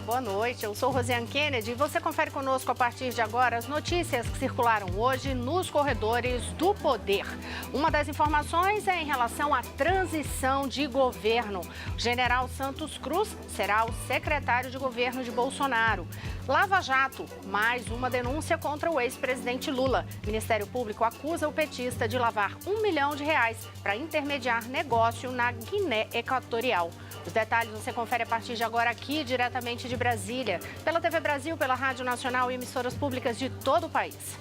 boa noite. Eu sou Rosiane Kennedy e você confere conosco a partir de agora as notícias que circularam hoje nos corredores do poder. Uma das informações é em relação à transição de governo. O general Santos Cruz será o secretário de governo de Bolsonaro. Lava Jato, mais uma denúncia contra o ex-presidente Lula. O Ministério Público acusa o petista de lavar R$1 milhão para intermediar negócio na Guiné Equatorial. Os detalhes você confere a partir de agora aqui, diretamente de Brasília, pela TV Brasil, pela Rádio Nacional e emissoras públicas de todo o país.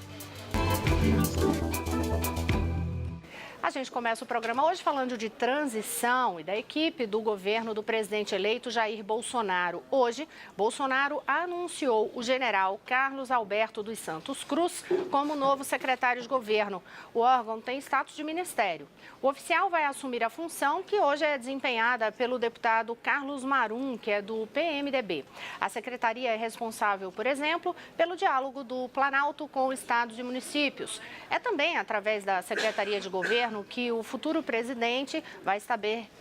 A gente começa o programa hoje falando de transição e da equipe do governo do presidente eleito Jair Bolsonaro. Hoje, Bolsonaro anunciou o general Carlos Alberto dos Santos Cruz como novo secretário de governo. O órgão tem status de ministério. O oficial vai assumir a função que hoje é desempenhada pelo deputado Carlos Marum, que é do PMDB. A secretaria é responsável, por exemplo, pelo diálogo do Planalto com estados e municípios. É também através da Secretaria de Governo que o futuro presidente vai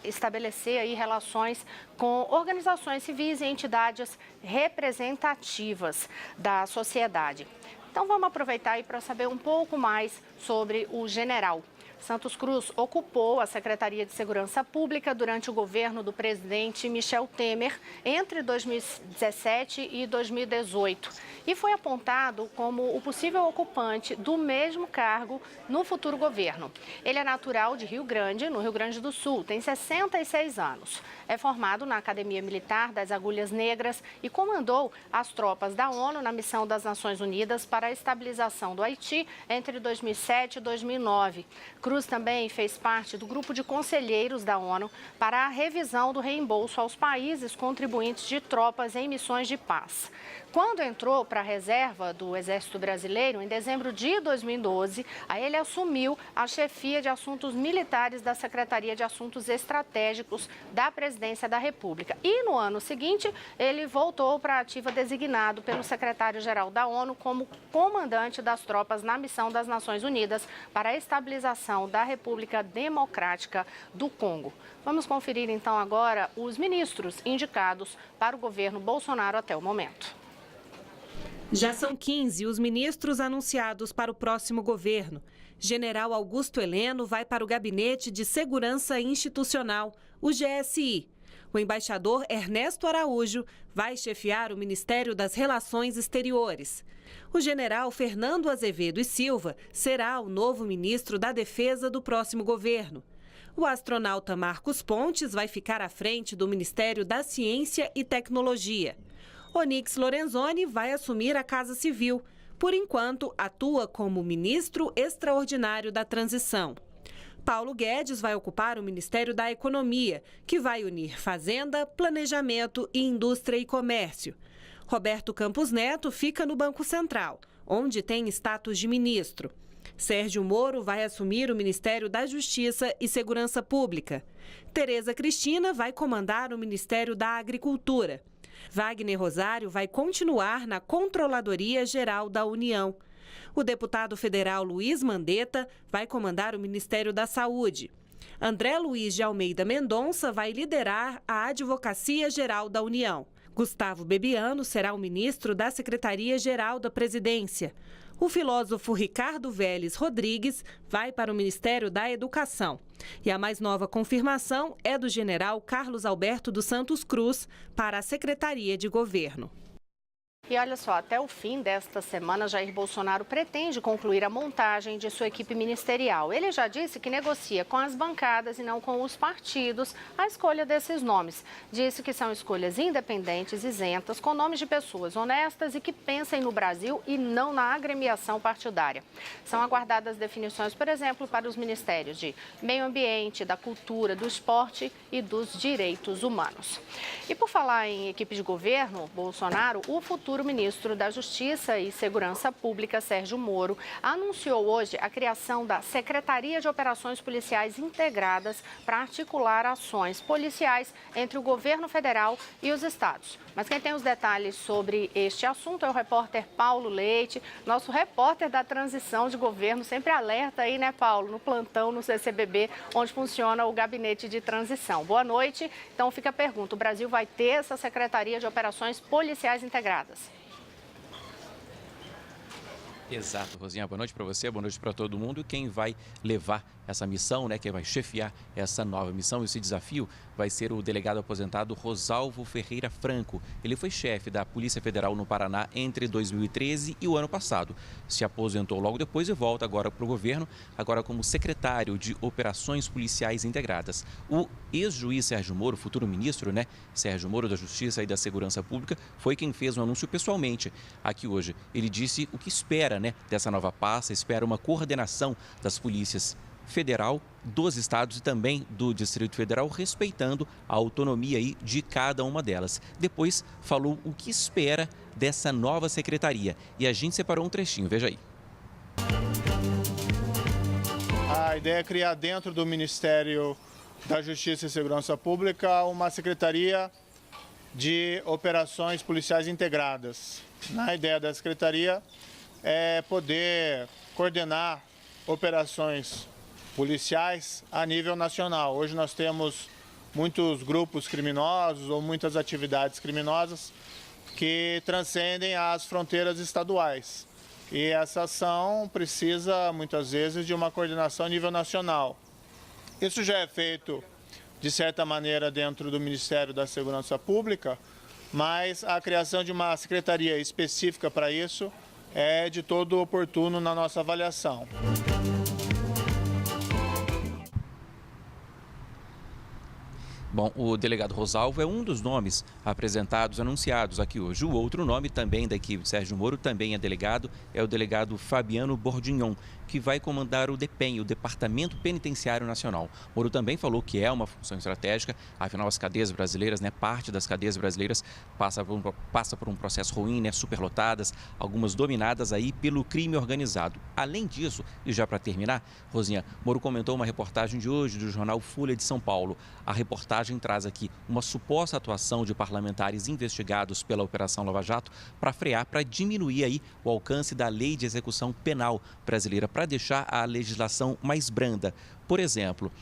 estabelecer aí relações com organizações civis e entidades representativas da sociedade. Então vamos aproveitar aí para saber um pouco mais sobre o general. Santos Cruz ocupou a Secretaria de Segurança Pública durante o governo do presidente Michel Temer entre 2017 e 2018 e foi apontado como o possível ocupante do mesmo cargo no futuro governo. Ele é natural de Rio Grande, no Rio Grande do Sul, tem 66 anos. É formado na Academia Militar das Agulhas Negras e comandou as tropas da ONU na missão das Nações Unidas para a estabilização do Haiti entre 2007 e 2009. Cruz também fez parte do grupo de conselheiros da ONU para a revisão do reembolso aos países contribuintes de tropas em missões de paz. Quando entrou para a reserva do Exército Brasileiro, em dezembro de 2012, aí ele assumiu a chefia de assuntos militares da Secretaria de Assuntos Estratégicos da Presidência da República. E no ano seguinte, ele voltou para a ativa designado pelo secretário-geral da ONU como comandante das tropas na missão das Nações Unidas para a estabilização da República Democrática do Congo. Vamos conferir então agora os ministros indicados para o governo Bolsonaro até o momento. Já são 15 os ministros anunciados para o próximo governo. General Augusto Heleno vai para o Gabinete de Segurança Institucional, o GSI. O embaixador Ernesto Araújo vai chefiar o Ministério das Relações Exteriores. O general Fernando Azevedo e Silva será o novo ministro da Defesa do próximo governo. O astronauta Marcos Pontes vai ficar à frente do Ministério da Ciência e Tecnologia. Onyx Lorenzoni vai assumir a Casa Civil. Por enquanto, atua como ministro extraordinário da transição. Paulo Guedes vai ocupar o Ministério da Economia, que vai unir Fazenda, Planejamento e Indústria e Comércio. Roberto Campos Neto fica no Banco Central, onde tem status de ministro. Sérgio Moro vai assumir o Ministério da Justiça e Segurança Pública. Tereza Cristina vai comandar o Ministério da Agricultura. Wagner Rosário vai continuar na Controladoria Geral da União. O deputado federal Luiz Mandetta vai comandar o Ministério da Saúde. André Luiz de Almeida Mendonça vai liderar a Advocacia Geral da União. Gustavo Bebiano será o ministro da Secretaria-Geral da Presidência. O filósofo Ricardo Vélez Rodrigues vai para o Ministério da Educação. E a mais nova confirmação é do general Carlos Alberto dos Santos Cruz para a Secretaria de Governo. E olha só, até o fim desta semana, Jair Bolsonaro pretende concluir a montagem de sua equipe ministerial. Ele já disse que negocia com as bancadas e não com os partidos a escolha desses nomes. Disse que são escolhas independentes, isentas, com nomes de pessoas honestas e que pensem no Brasil e não na agremiação partidária. São aguardadas definições, por exemplo, para os ministérios de Meio Ambiente, da Cultura, do Esporte e dos Direitos Humanos. E por falar em equipe de governo, Bolsonaro, o futuro ministro da Justiça e Segurança Pública, Sérgio Moro, anunciou hoje a criação da Secretaria de Operações Policiais Integradas para articular ações policiais entre o governo federal e os estados. Mas quem tem os detalhes sobre este assunto é o repórter Paulo Leite, nosso repórter da transição de governo, sempre alerta aí, né, Paulo, no plantão, no CCBB, onde funciona o gabinete de transição. Boa noite. Então fica a pergunta, o Brasil vai ter essa Secretaria de Operações Policiais Integradas? Exato, Rosinha. Boa noite para você, boa noite para todo mundo. Quem vai levar essa missão, né, quem vai chefiar essa nova missão, esse desafio, vai ser o delegado aposentado Rosalvo Ferreira Franco. Ele foi chefe da Polícia Federal no Paraná entre 2013 e o ano passado. Se aposentou logo depois e volta agora para o governo, agora como secretário de Operações Policiais Integradas. O ex-juiz Sérgio Moro, futuro ministro, né, Sérgio Moro da Justiça e da Segurança Pública, foi quem fez o anúncio pessoalmente aqui hoje. Ele disse o que espera, né, dessa nova pasta, espera uma coordenação das polícias federal, dos estados e também do Distrito Federal, respeitando a autonomia aí de cada uma delas. Depois falou o que espera dessa nova secretaria e a gente separou um trechinho, veja aí. A ideia é criar dentro do Ministério da Justiça e Segurança Pública uma secretaria de operações policiais integradas. A ideia da secretaria é poder coordenar operações policiais a nível nacional. Hoje nós temos muitos grupos criminosos ou muitas atividades criminosas que transcendem as fronteiras estaduais. E essa ação precisa, muitas vezes, de uma coordenação a nível nacional. Isso já é feito, de certa maneira, dentro do Ministério da Segurança Pública, mas a criação de uma secretaria específica para isso é de todo oportuno na nossa avaliação. Bom, o delegado Rosalvo é um dos nomes apresentados, anunciados aqui hoje. O outro nome também da equipe de Sérgio Moro, também é delegado, é o delegado Fabiano Bordignon, que vai comandar o DEPEN, o Departamento Penitenciário Nacional. Moro também falou que é uma função estratégica, afinal as cadeias brasileiras, né, parte das cadeias brasileiras passa por um processo ruim, né, superlotadas, algumas dominadas aí pelo crime organizado. Além disso, e já para terminar, Rosinha, Moro comentou uma reportagem de hoje do jornal Folha de São Paulo. A reportagem traz aqui uma suposta atuação de parlamentares investigados pela Operação Lava Jato para frear, para diminuir aí o alcance da Lei de Execução Penal brasileira, para deixar a legislação mais branda. Por exemplo,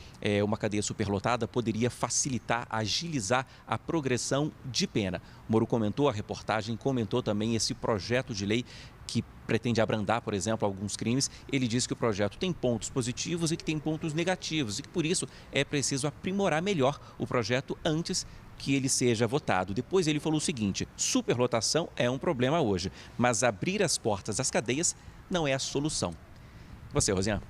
uma cadeia superlotada poderia facilitar, agilizar a progressão de pena. Moro comentou, a reportagem comentou também esse projeto de lei que pretende abrandar, por exemplo, alguns crimes. Ele disse que o projeto tem pontos positivos e que tem pontos negativos e que, por isso, é preciso aprimorar melhor o projeto antes que ele seja votado. Depois ele falou o seguinte: superlotação é um problema hoje, mas abrir as portas das cadeias não é a solução. Você, Rosiane.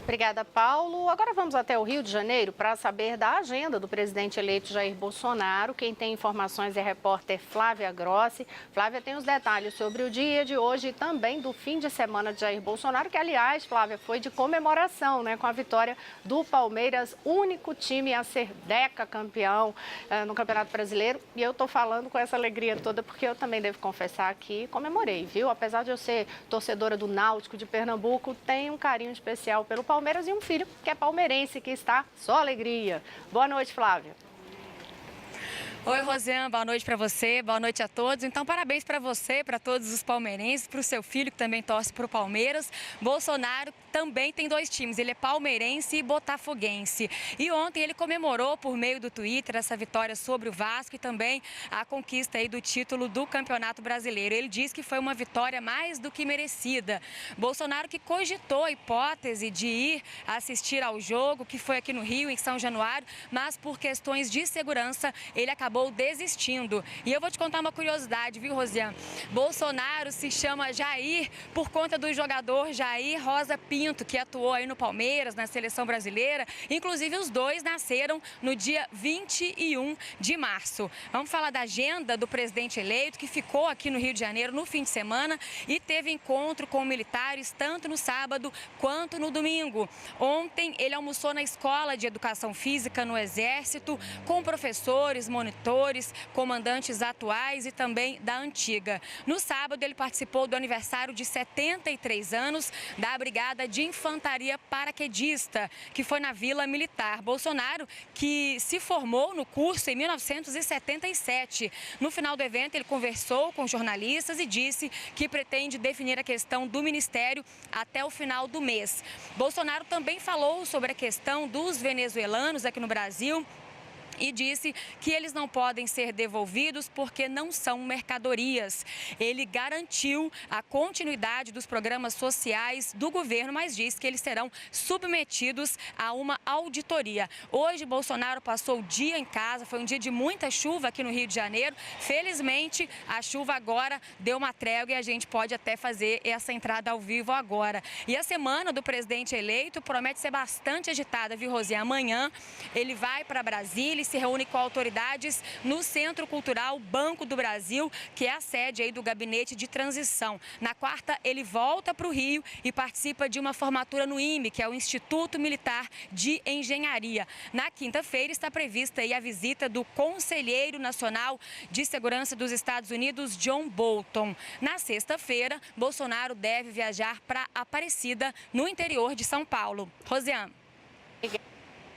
Obrigada, Paulo. Agora vamos até o Rio de Janeiro para saber da agenda do presidente eleito Jair Bolsonaro. Quem tem informações é a repórter Flávia Grossi. Flávia tem os detalhes sobre o dia de hoje e também do fim de semana de Jair Bolsonaro, que, aliás, Flávia, foi de comemoração, né, com a vitória do Palmeiras, único time a ser decacampeão no Campeonato Brasileiro. E eu estou falando com essa alegria toda porque eu também devo confessar que comemorei, viu? Apesar de eu ser torcedora do Náutico de Pernambuco, tenho um carinho especial pelo Palmeiras e um filho que é palmeirense, que está só alegria. Boa noite, Flávia. Oi, Rosiane, boa noite para você, boa noite a todos. Então, parabéns para você, para todos os palmeirenses, para o seu filho que também torce para o Palmeiras. Bolsonaro também tem dois times, ele é palmeirense e botafoguense. E ontem ele comemorou por meio do Twitter essa vitória sobre o Vasco e também a conquista aí do título do Campeonato Brasileiro. Ele diz que foi uma vitória mais do que merecida. Bolsonaro que cogitou a hipótese de ir assistir ao jogo, que foi aqui no Rio, em São Januário, mas por questões de segurança ele acabou desistindo. E eu vou te contar uma curiosidade, viu, Rosiane? Bolsonaro se chama Jair por conta do jogador Jair Rosa Pinto, que atuou aí no Palmeiras, na seleção brasileira. Inclusive, os dois nasceram no dia 21 de março. Vamos falar da agenda do presidente eleito, que ficou aqui no Rio de Janeiro no fim de semana e teve encontro com militares tanto no sábado quanto no domingo. Ontem, ele almoçou na Escola de Educação Física no Exército, com professores, monitores, instrutores, comandantes atuais e também da antiga. No sábado, ele participou do aniversário de 73 anos da Brigada de Infantaria Paraquedista, que foi na Vila Militar. Bolsonaro, que se formou no curso em 1977. No final do evento, ele conversou com jornalistas e disse que pretende definir a questão do ministério até o final do mês. Bolsonaro também falou sobre a questão dos venezuelanos aqui no Brasil e disse que eles não podem ser devolvidos porque não são mercadorias. Ele garantiu a continuidade dos programas sociais do governo, mas disse que eles serão submetidos a uma auditoria. Hoje, Bolsonaro passou o dia em casa, foi um dia de muita chuva aqui no Rio de Janeiro. Felizmente, a chuva agora deu uma trégua e a gente pode até fazer essa entrada ao vivo agora. E a semana do presidente eleito promete ser bastante agitada, viu, Rosi? Amanhã ele vai para Brasília, se reúne com autoridades no Centro Cultural Banco do Brasil, que é a sede aí do Gabinete de Transição. Na quarta, ele volta para o Rio e participa de uma formatura no IME, que é o Instituto Militar de Engenharia. Na quinta-feira, está prevista aí a visita do Conselheiro Nacional de Segurança dos Estados Unidos, John Bolton. Na sexta-feira, Bolsonaro deve viajar para Aparecida, no interior de São Paulo. Rosiane.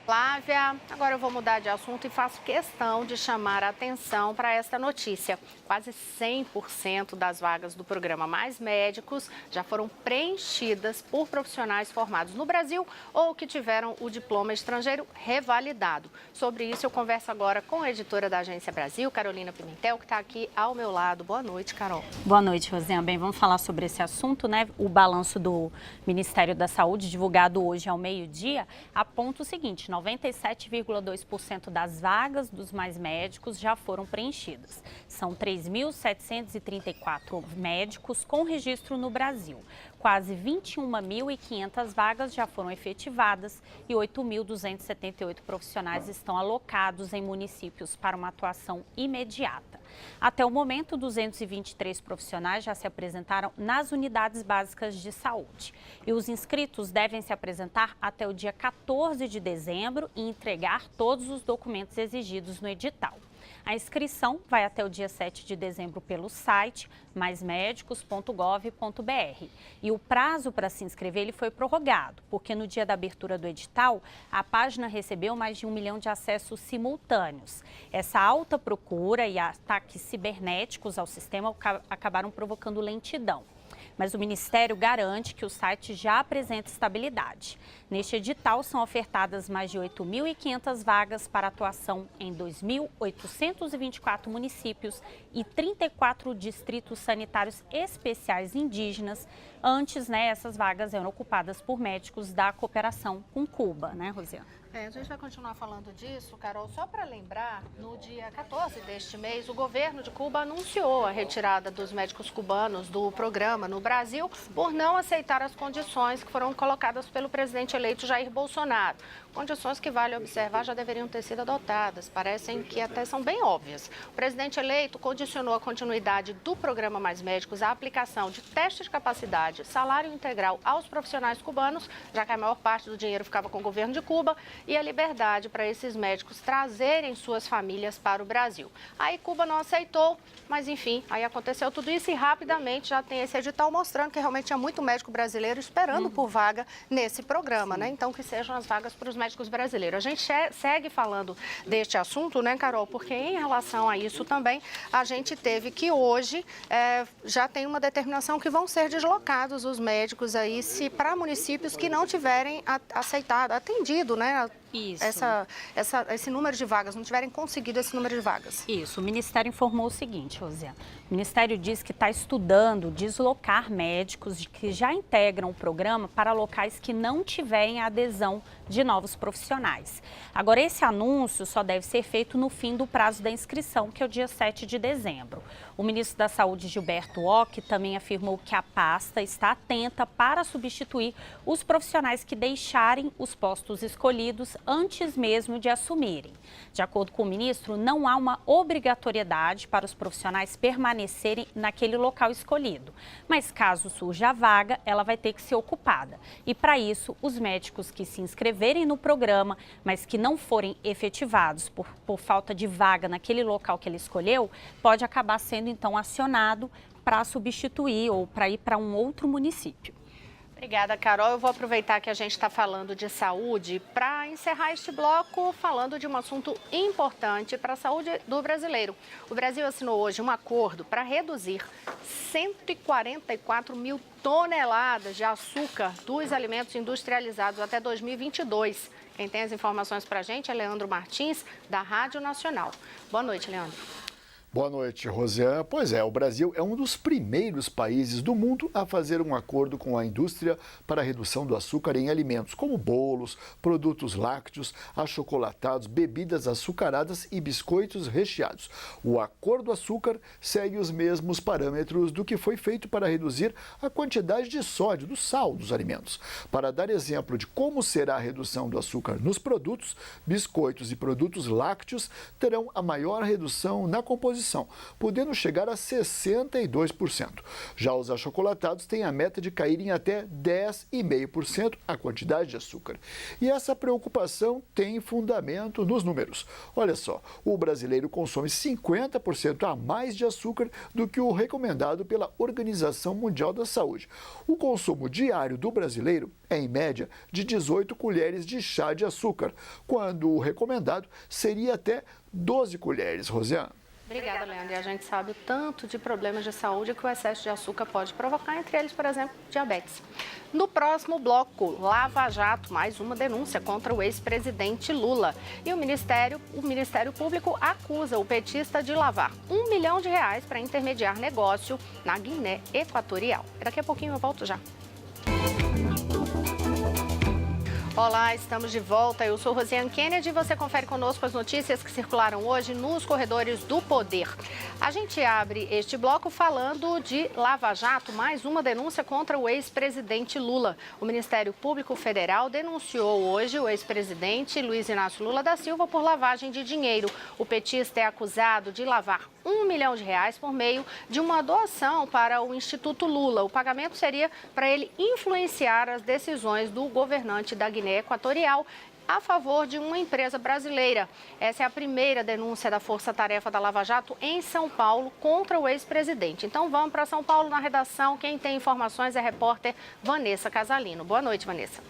Flávia, agora eu vou mudar de assunto e faço questão de chamar a atenção para esta notícia. Quase 100% das vagas do programa Mais Médicos já foram preenchidas por profissionais formados no Brasil ou que tiveram o diploma estrangeiro revalidado. Sobre isso eu converso agora com a editora da Agência Brasil, Carolina Pimentel, que está aqui ao meu lado. Boa noite, Carol. Boa noite, Rosiane. Bem, vamos falar sobre esse assunto, né? O balanço do Ministério da Saúde, divulgado hoje ao meio-dia, aponta o seguinte: 97,2% das vagas dos Mais Médicos já foram preenchidas. São 3.734 médicos com registro no Brasil. Quase 21.500 vagas já foram efetivadas e 8.278 profissionais estão alocados em municípios para uma atuação imediata. Até o momento, 223 profissionais já se apresentaram nas unidades básicas de saúde. E os inscritos devem se apresentar até o dia 14 de dezembro e entregar todos os documentos exigidos no edital. A inscrição vai até o dia 7 de dezembro pelo site maismedicos.gov.br. E o prazo para se inscrever ele foi prorrogado, porque no dia da abertura do edital, a página recebeu mais de 1 milhão de acessos simultâneos. Essa alta procura e ataques cibernéticos ao sistema acabaram provocando lentidão. Mas o Ministério garante que o site já apresenta estabilidade. Neste edital, são ofertadas mais de 8.500 vagas para atuação em 2.824 municípios e 34 distritos sanitários especiais indígenas. Antes, essas vagas eram ocupadas por médicos da cooperação com Cuba, né, Rosiane? A gente vai continuar falando disso, Carol. Só para lembrar, no dia 14 deste mês, o governo de Cuba anunciou a retirada dos médicos cubanos do programa no Brasil por não aceitar as condições que foram colocadas pelo presidente eleito Jair Bolsonaro. Condições que, vale observar, já deveriam ter sido adotadas. Parecem que até são bem óbvias. O presidente eleito condicionou a continuidade do programa Mais Médicos à aplicação de teste de capacidade, salário integral aos profissionais cubanos, já que a maior parte do dinheiro ficava com o governo de Cuba, e a liberdade para esses médicos trazerem suas famílias para o Brasil. Aí Cuba não aceitou, mas enfim, aí aconteceu tudo isso e rapidamente já tem esse edital mostrando que realmente tinha muito médico brasileiro esperando por vaga nesse programa, né? Então que sejam as vagas para os médicos brasileiros. A gente segue falando deste assunto, né, Carol? Porque em relação a isso também, a gente teve que hoje já tem uma determinação que vão ser deslocados os médicos aí para municípios que não tiverem atendido, né? Isso. Esse número de vagas, não tiverem conseguido esse número de vagas. Isso, o Ministério informou o seguinte, Rosiane. O Ministério diz que está estudando deslocar médicos que já integram o programa para locais que não tiverem a adesão de novos profissionais. Agora, esse anúncio só deve ser feito no fim do prazo da inscrição, que é o dia 7 de dezembro. O ministro da Saúde, Gilberto Ock, também afirmou que a pasta está atenta para substituir os profissionais que deixarem os postos escolhidos antes mesmo de assumirem. De acordo com o ministro, não há uma obrigatoriedade para os profissionais permanecerem naquele local escolhido. Mas caso surja a vaga, ela vai ter que ser ocupada. E para isso, os médicos que se inscreverem no programa, mas que não forem efetivados por falta de vaga naquele local que ele escolheu, pode acabar sendo então acionado para substituir ou para ir para um outro município. Obrigada, Carol. Eu vou aproveitar que a gente está falando de saúde para encerrar este bloco falando de um assunto importante para a saúde do brasileiro. O Brasil assinou hoje um acordo para reduzir 144 mil toneladas de açúcar dos alimentos industrializados até 2022. Quem tem as informações para a gente é Leandro Martins, da Rádio Nacional. Boa noite, Leandro. Boa noite, Rosiane. Pois é, o Brasil é um dos primeiros países do mundo a fazer um acordo com a indústria para a redução do açúcar em alimentos, como bolos, produtos lácteos, achocolatados, bebidas açucaradas e biscoitos recheados. O acordo açúcar segue os mesmos parâmetros do que foi feito para reduzir a quantidade de sódio, do sal dos alimentos. Para dar exemplo de como será a redução do açúcar nos produtos, biscoitos e produtos lácteos terão a maior redução na composição, podendo chegar a 62%. Já os achocolatados têm a meta de cair em até 10,5% a quantidade de açúcar. E essa preocupação tem fundamento nos números. Olha só, o brasileiro consome 50% a mais de açúcar do que o recomendado pela Organização Mundial da Saúde. O consumo diário do brasileiro é, em média, de 18 colheres de chá de açúcar, quando o recomendado seria até 12 colheres, Rosiane. Obrigada, Leandro. E a gente sabe o tanto de problemas de saúde que o excesso de açúcar pode provocar, entre eles, por exemplo, diabetes. No próximo bloco, Lava Jato, mais uma denúncia contra o ex-presidente Lula. E o Ministério Público acusa o petista de lavar R$1 milhão para intermediar negócio na Guiné Equatorial. Daqui a pouquinho eu volto já. Olá, estamos de volta. Eu sou Rosiane Kennedy e você confere conosco as notícias que circularam hoje nos corredores do poder. A gente abre este bloco falando de Lava Jato, mais uma denúncia contra o ex-presidente Lula. O Ministério Público Federal denunciou hoje o ex-presidente Luiz Inácio Lula da Silva por lavagem de dinheiro. O petista é acusado de lavar R$1 milhão por meio de uma doação para o Instituto Lula. O pagamento seria para ele influenciar as decisões do governante da Guiné Equatorial a favor de uma empresa brasileira. Essa é a primeira denúncia da Força Tarefa da Lava Jato em São Paulo contra o ex-presidente. Então vamos para São Paulo na redação. Quem tem informações é a repórter Vanessa Casalino. Boa noite, Vanessa.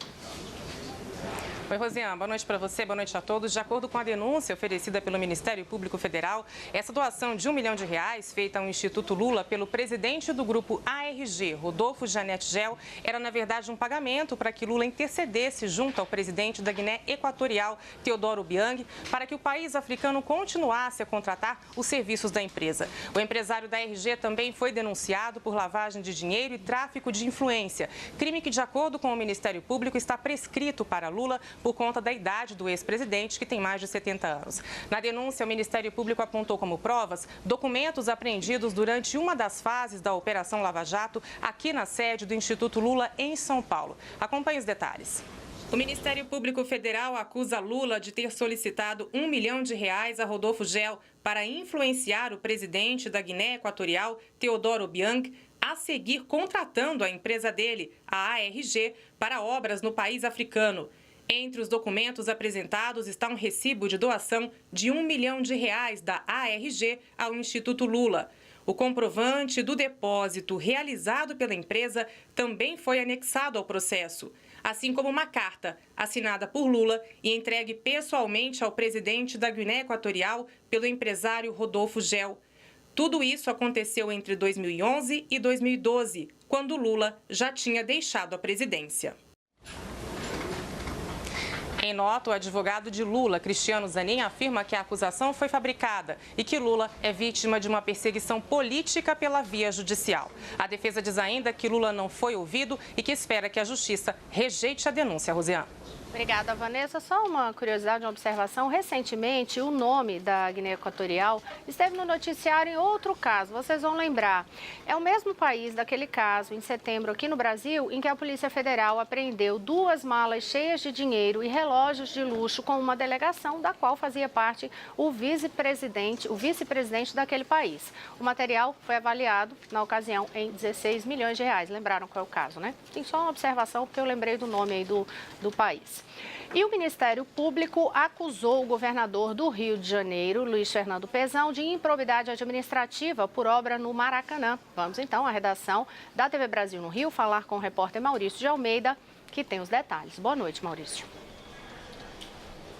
Oi, Rosiane, boa noite para você, boa noite a todos. De acordo com a denúncia oferecida pelo Ministério Público Federal, essa doação de R$1 milhão feita ao Instituto Lula pelo presidente do grupo ARG, Rodolfo Janete Gel, era na verdade um pagamento para que Lula intercedesse junto ao presidente da Guiné Equatorial, Teodoro Obiang, para que o país africano continuasse a contratar os serviços da empresa. O empresário da ARG também foi denunciado por lavagem de dinheiro e tráfico de influência, crime que, de acordo com o Ministério Público, está prescrito para Lula por conta da idade do ex-presidente, que tem mais de 70 anos. Na denúncia, o Ministério Público apontou como provas documentos apreendidos durante uma das fases da Operação Lava Jato, aqui na sede do Instituto Lula, em São Paulo. Acompanhe os detalhes. O Ministério Público Federal acusa Lula de ter solicitado R$1 milhão a Rodolfo Gel para influenciar o presidente da Guiné Equatorial, Teodoro Obiang, a seguir contratando a empresa dele, a ARG, para obras no país africano. Entre os documentos apresentados está um recibo de doação de R$1 milhão da ARG ao Instituto Lula. O comprovante do depósito realizado pela empresa também foi anexado ao processo, assim como uma carta assinada por Lula e entregue pessoalmente ao presidente da Guiné Equatorial pelo empresário Rodolfo Gel. Tudo isso aconteceu entre 2011 e 2012, quando Lula já tinha deixado a presidência. Em nota, o advogado de Lula, Cristiano Zanin, afirma que a acusação foi fabricada e que Lula é vítima de uma perseguição política pela via judicial. A defesa diz ainda que Lula não foi ouvido e que espera que a justiça rejeite a denúncia, Rosiane. Obrigada, Vanessa. Só uma curiosidade, uma observação. Recentemente, o nome da Guiné Equatorial esteve no noticiário em outro caso. Vocês vão lembrar. É o mesmo país daquele caso, em setembro, aqui no Brasil, em que a Polícia Federal apreendeu 2 malas cheias de dinheiro e relógios de luxo com uma delegação da qual fazia parte o vice-presidente daquele país. O material foi avaliado, na ocasião, em 16 milhões de reais. Lembraram qual é o caso, né? Tem só uma observação, porque eu lembrei do nome aí do país. E o Ministério Público acusou o governador do Rio de Janeiro, Luiz Fernando Pezão, de improbidade administrativa por obra no Maracanã. Vamos então à redação da TV Brasil no Rio falar com o repórter Maurício de Almeida, que tem os detalhes. Boa noite, Maurício.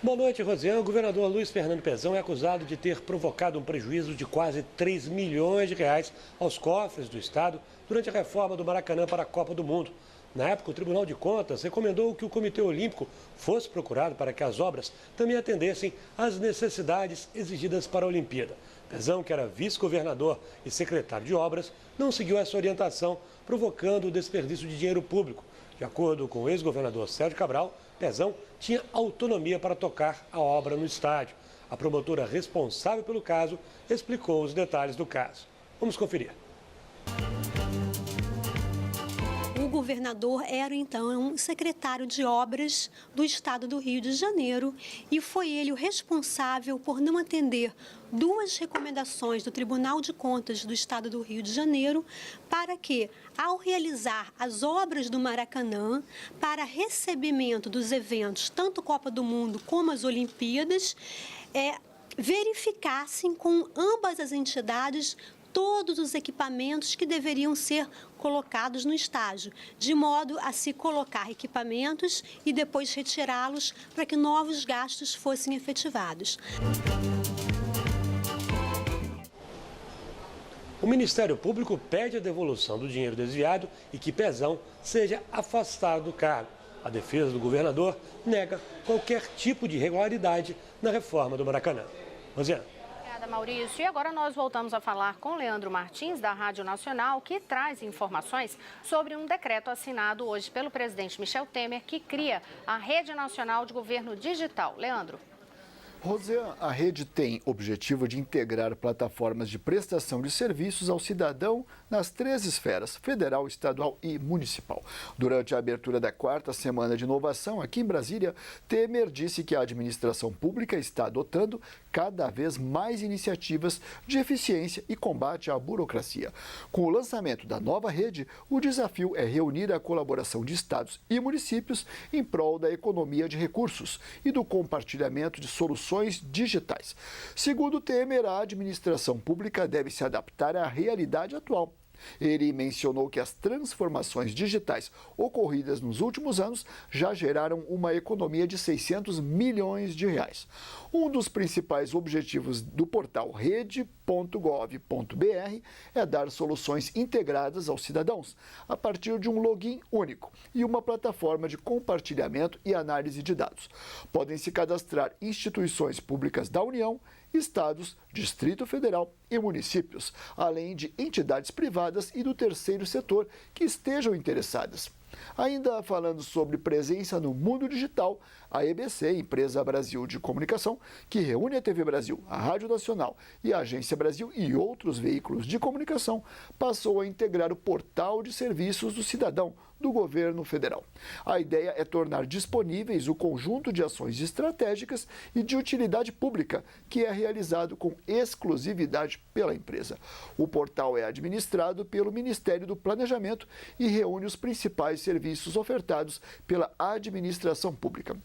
Boa noite, Rosiane. O governador Luiz Fernando Pezão é acusado de ter provocado um prejuízo de quase 3 milhões de reais aos cofres do Estado durante a reforma do Maracanã para a Copa do Mundo. Na época, o Tribunal de Contas recomendou que o Comitê Olímpico fosse procurado para que as obras também atendessem às necessidades exigidas para a Olimpíada. Pezão, que era vice-governador e secretário de obras, não seguiu essa orientação, provocando o desperdício de dinheiro público. De acordo com o ex-governador Sérgio Cabral, Pezão tinha autonomia para tocar a obra no estádio. A promotora responsável pelo caso explicou os detalhes do caso. Vamos conferir. O governador era, então, secretário de obras do estado do Rio de Janeiro e foi ele o responsável por não atender 2 recomendações do Tribunal de Contas do estado do Rio de Janeiro para que, ao realizar as obras do Maracanã para recebimento dos eventos, tanto Copa do Mundo como as Olimpíadas, verificassem com ambas as entidades todos os equipamentos que deveriam ser colocados no estádio, de modo a se colocar equipamentos e depois retirá-los para que novos gastos fossem efetivados. O Ministério Público pede a devolução do dinheiro desviado e que Pezão seja afastado do cargo. A defesa do governador nega qualquer tipo de irregularidade na reforma do Maracanã. Rosiane. Obrigada, Maurício. E agora nós voltamos a falar com Leandro Martins, da Rádio Nacional, que traz informações sobre um decreto assinado hoje pelo presidente Michel Temer, que cria a Rede Nacional de Governo Digital. Leandro. Rosiane, a rede tem objetivo de integrar plataformas de prestação de serviços ao cidadão nas 3 esferas, federal, estadual e municipal. Durante a abertura da 4ª Semana de Inovação aqui em Brasília, Temer disse que a administração pública está adotando cada vez mais iniciativas de eficiência e combate à burocracia. Com o lançamento da nova rede, o desafio é reunir a colaboração de estados e municípios em prol da economia de recursos e do compartilhamento de soluções digitais. Segundo Temer, a administração pública deve se adaptar à realidade atual. Ele mencionou que as transformações digitais ocorridas nos últimos anos já geraram uma economia de 600 milhões de reais. Um dos principais objetivos do portal rede.gov.br é dar soluções integradas aos cidadãos, a partir de um login único e uma plataforma de compartilhamento e análise de dados. Podem se cadastrar instituições públicas da União, estados, Distrito Federal e municípios, além de entidades privadas e do terceiro setor que estejam interessadas. Ainda falando sobre presença no mundo digital, a EBC, Empresa Brasil de Comunicação, que reúne a TV Brasil, a Rádio Nacional e a Agência Brasil e outros veículos de comunicação, passou a integrar o portal de serviços do cidadão do governo federal. A ideia é tornar disponíveis o conjunto de ações estratégicas e de utilidade pública que é realizado com exclusividade pela empresa. O portal é administrado pelo Ministério do Planejamento e reúne os principais serviços ofertados pela administração pública.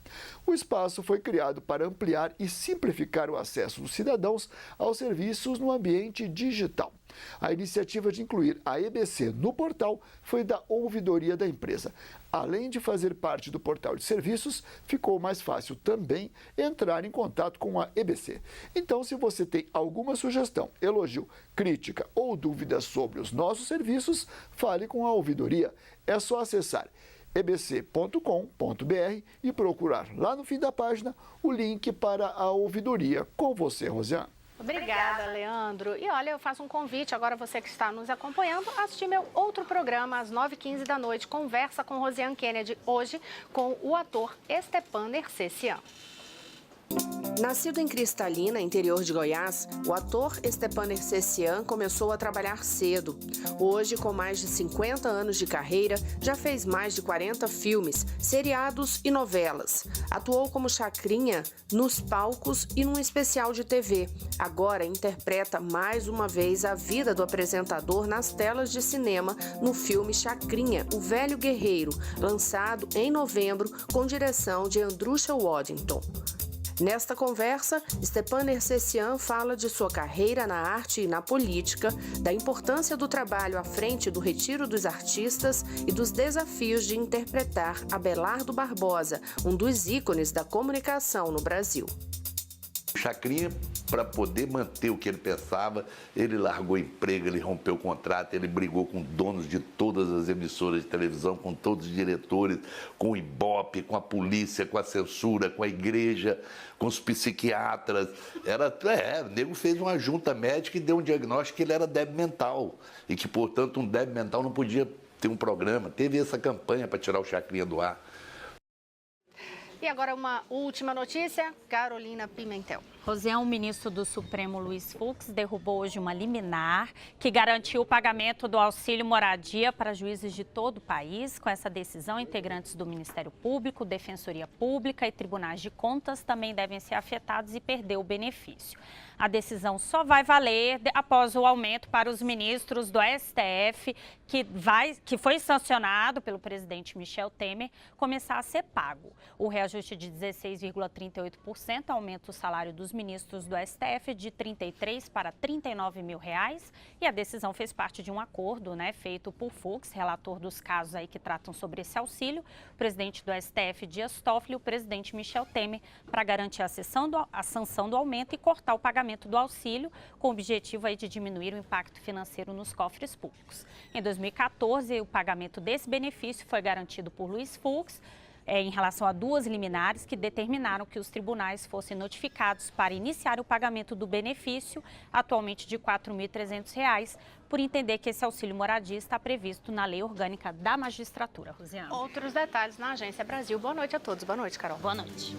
O espaço foi criado para ampliar e simplificar o acesso dos cidadãos aos serviços no ambiente digital. A iniciativa de incluir a EBC no portal foi da ouvidoria da empresa. Além de fazer parte do portal de serviços, ficou mais fácil também entrar em contato com a EBC. Então, se você tem alguma sugestão, elogio, crítica ou dúvida sobre os nossos serviços, fale com a ouvidoria. É só acessar ebc.com.br e procurar lá no fim da página o link para a ouvidoria. Com você, Rosiane. Obrigada, Leandro. E olha, eu faço um convite agora, você que está nos acompanhando, a assistir meu outro programa às 9h15 da noite, Conversa com Rosiane Kennedy, hoje com o ator Stepan Nercessian. Nascido em Cristalina, interior de Goiás, o ator Stepan Nercessian começou a trabalhar cedo. Hoje, com mais de 50 anos de carreira, já fez mais de 40 filmes, seriados e novelas. Atuou como Chacrinha nos palcos e num especial de TV. Agora interpreta mais uma vez a vida do apresentador nas telas de cinema no filme Chacrinha, o Velho Guerreiro, lançado em novembro com direção de Andrusha Waddington. Nesta conversa, Stepan Nercessian fala de sua carreira na arte e na política, da importância do trabalho à frente do Retiro dos Artistas e dos desafios de interpretar Abelardo Barbosa, um dos ícones da comunicação no Brasil. Chacrinha, para poder manter o que ele pensava, ele largou emprego, ele rompeu o contrato, ele brigou com donos de todas as emissoras de televisão, com todos os diretores, com o Ibope, com a polícia, com a censura, com a igreja, com os psiquiatras. O nego fez uma junta médica e deu um diagnóstico que ele era débil mental e que, portanto, um débil mental não podia ter um programa. Teve essa campanha para tirar o Chacrinha do ar. E agora uma última notícia, Carolina Pimentel. Rosiane, o ministro do Supremo, Luiz Fux, derrubou hoje uma liminar que garantiu o pagamento do auxílio moradia para juízes de todo o país. Com essa decisão, integrantes do Ministério Público, Defensoria Pública e Tribunais de Contas também devem ser afetados e perder o benefício. A decisão só vai valer após o aumento para os ministros do STF, que foi sancionado pelo presidente Michel Temer, começar a ser pago. O reajuste de 16,38% aumenta o salário dos ministros do STF de R$ 33 para R$ 39 mil reais, e a decisão fez parte de um acordo, feito por Fux, relator dos casos aí que tratam sobre esse auxílio, o presidente do STF, Dias Toffoli, e o presidente Michel Temer, para garantir a sanção do aumento e cortar o pagamento do auxílio, com o objetivo aí de diminuir o impacto financeiro nos cofres públicos. Em 2014, o pagamento desse benefício foi garantido por Luiz Fux, em relação a duas liminares que determinaram que os tribunais fossem notificados para iniciar o pagamento do benefício, atualmente de R$ 4.300, por entender que esse auxílio moradia está previsto na Lei Orgânica da Magistratura. Rosiane. Outros detalhes na Agência Brasil. Boa noite a todos. Boa noite, Carol. Boa noite.